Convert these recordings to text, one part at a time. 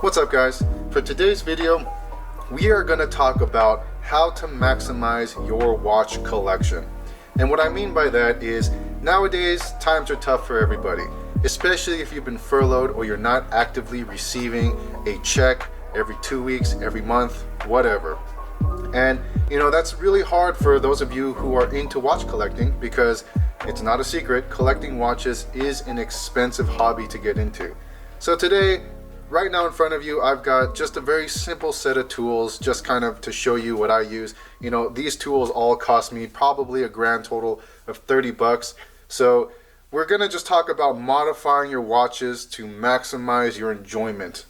What's up guys? For today's video, we are going to talk about how to maximize your watch collection. And what I mean by that is nowadays times are tough for everybody, especially if you've been furloughed or you're not actively receiving a check every 2 weeks, every month, whatever. And you know, that's really hard for those of you who are into watch collecting, because it's not a secret, collecting watches is an expensive hobby to get into. So today, right now in front of you, I've got just a very simple set of tools, just kind of to show you what I use. You know, these tools all cost me probably a grand total of 30 bucks. So we're gonna just talk about modifying your watches to maximize your enjoyment.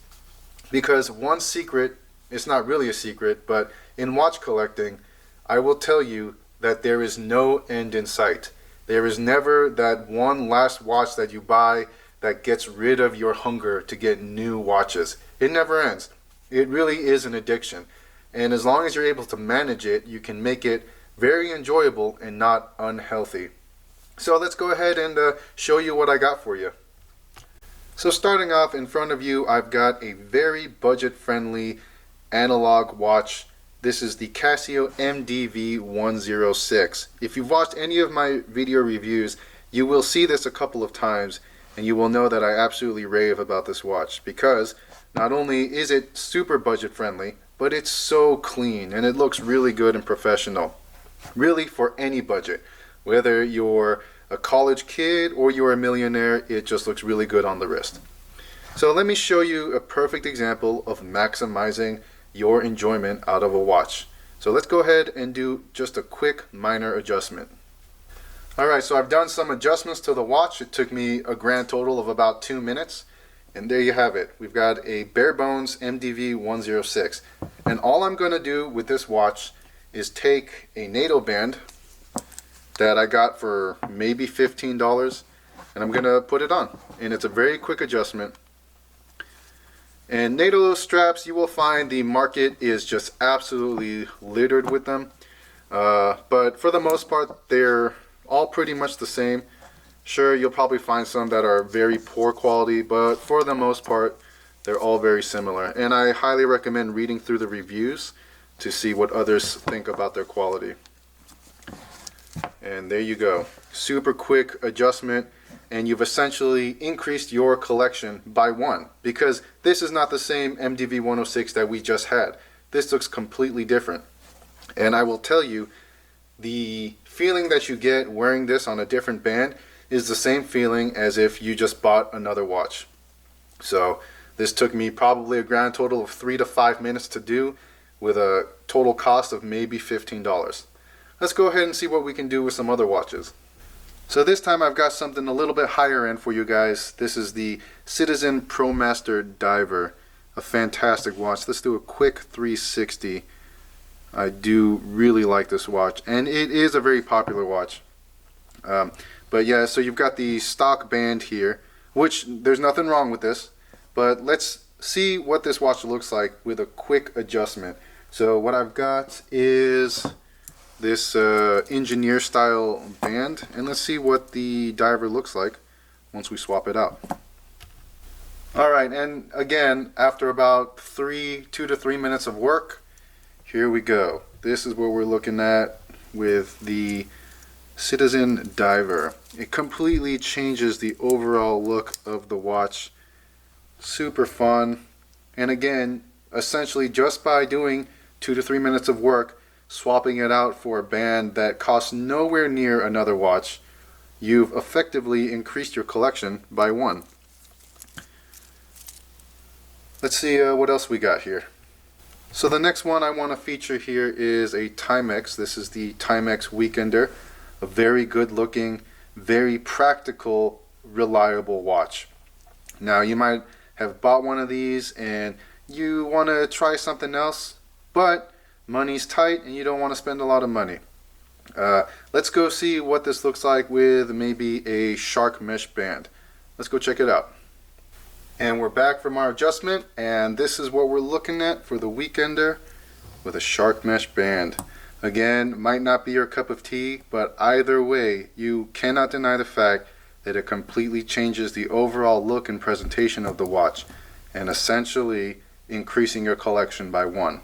Because one secret, it's not really a secret, but in watch collecting, I will tell you that there is no end in sight. There is never that one last watch that you buy that gets rid of your hunger to get new watches. It never ends. It really is an addiction. And as long as you're able to manage it, you can make it very enjoyable and not unhealthy. So let's go ahead and show you what I got for you. So starting off in front of you, I've got a very budget-friendly analog watch. This is the Casio MDV106. If you've watched any of my video reviews, you will see this a couple of times, and you will know that I absolutely rave about this watch, because not only is it super budget friendly, but it's so clean and it looks really good and professional. Really, for any budget, whether you're a college kid or you're a millionaire, it just looks really good on the wrist. So let me show you a perfect example of maximizing your enjoyment out of a watch. So let's go ahead and do just a quick minor adjustment. Alright, so I've done some adjustments to the watch. It took me a grand total of about 2 minutes. And there you have it. We've got a bare bones MDV106. And all I'm going to do with this watch is take a NATO band that I got for maybe $15, and I'm going to put it on. And it's a very quick adjustment. And NATO straps, you will find the market is just absolutely littered with them. But for the most part, they're all pretty much the same. Sure, you'll probably find some that are very poor quality, but for the most part, they're all very similar. And I highly recommend reading through the reviews to see what others think about their quality. And there you go. Super quick adjustment, and you've essentially increased your collection by one, because this is not the same MDV106 that we just had. This looks completely different. And I will tell you, the feeling that you get wearing this on a different band is the same feeling as if you just bought another watch. So this took me probably a grand total of 3 to 5 minutes to do, with a total cost of maybe $15. Let's go ahead and see what we can do with some other watches. So this time I've got something a little bit higher end for you guys. This is the Citizen ProMaster Diver, a fantastic watch. Let's do a quick 360. I do really like this watch, and it is a very popular watch. But yeah, so you've got the stock band here, which there's nothing wrong with this, but let's see what this watch looks like with a quick adjustment. So what I've got is this engineer style band, and let's see what the diver looks like once we swap it out. Alright, and again, after about 2 to 3 minutes of work, here we go. This is what we're looking at with the Citizen Diver. It completely changes the overall look of the watch. Super fun. And again, essentially just by doing 2 to 3 minutes of work, swapping it out for a band that costs nowhere near another watch, you've effectively increased your collection by one. Let's see what else we got here. So the next one I want to feature here is a Timex. This is the Timex Weekender, a very good looking, very practical, reliable watch. Now you might have bought one of these and you want to try something else, but money's tight and you don't want to spend a lot of money. Let's go see what this looks like with maybe a shark mesh band. Let's go check it out. And we're back from our adjustment, and this is what we're looking at for the Weekender with a shark mesh band. Again, might not be your cup of tea, but either way, you cannot deny the fact that it completely changes the overall look and presentation of the watch. And essentially, increasing your collection by 1.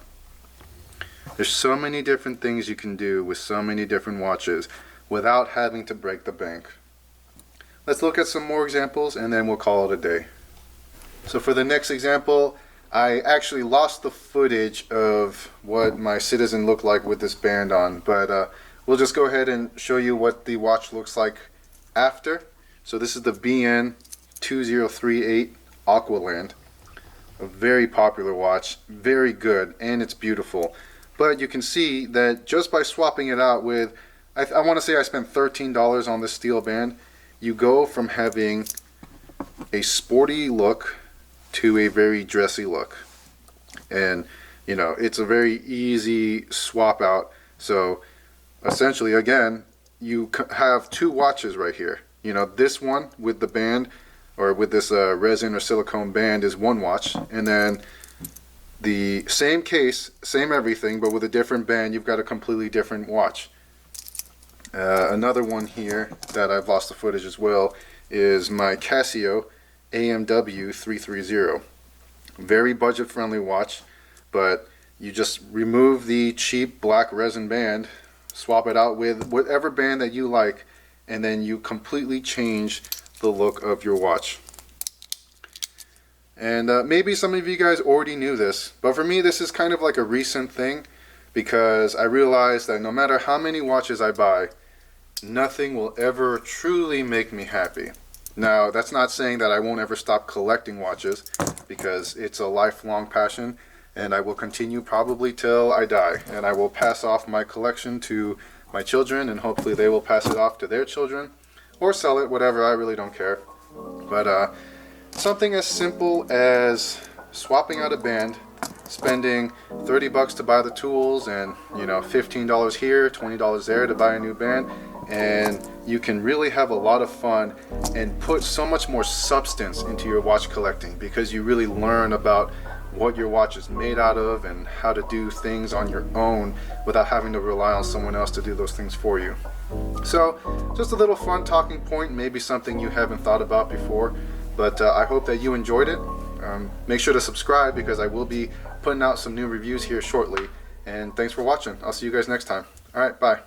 There's so many different things you can do with so many different watches without having to break the bank. Let's look at some more examples and then we'll call it a day. So for the next example, I actually lost the footage of what my Citizen looked like with this band on, but we'll just go ahead and show you what the watch looks like after. So this is the BN2038 Aqualand, a very popular watch, very good, and it's beautiful. But you can see that just by swapping it out with, I want to say I spent $13 on this steel band, you go from having a sporty look to a very dressy look. And you know, it's a very easy swap out. So essentially, again, you have 2 watches right here. You know, this one with the band, or with this resin or silicone band, is 1 watch, and then the same case, same everything, but with a different band, you've got a completely different watch. Another one here that I've lost the footage as well is my Casio MDV106. Very budget friendly watch, but you just remove the cheap black resin band, swap it out with whatever band that you like, and then you completely change the look of your watch. And maybe some of you guys already knew this, but for me this is kind of like a recent thing, because I realized that no matter how many watches I buy, nothing will ever truly make me happy. Now, that's not saying that I won't ever stop collecting watches, because it's a lifelong passion, and I will continue probably till I die, and I will pass off my collection to my children, and hopefully they will pass it off to their children, or sell it, whatever. I really don't care. But something as simple as swapping out a band, spending $30 to buy the tools, and you know, $15 here, $20 there to buy a new band, and you can really have a lot of fun and put so much more substance into your watch collecting, because you really learn about what your watch is made out of and how to do things on your own without having to rely on someone else to do those things for you. So just a little fun talking point, maybe something you haven't thought about before, but I hope that you enjoyed it. Make sure to subscribe, because I will be putting out some new reviews here shortly, and thanks for watching. I'll see you guys next time. Alright, bye.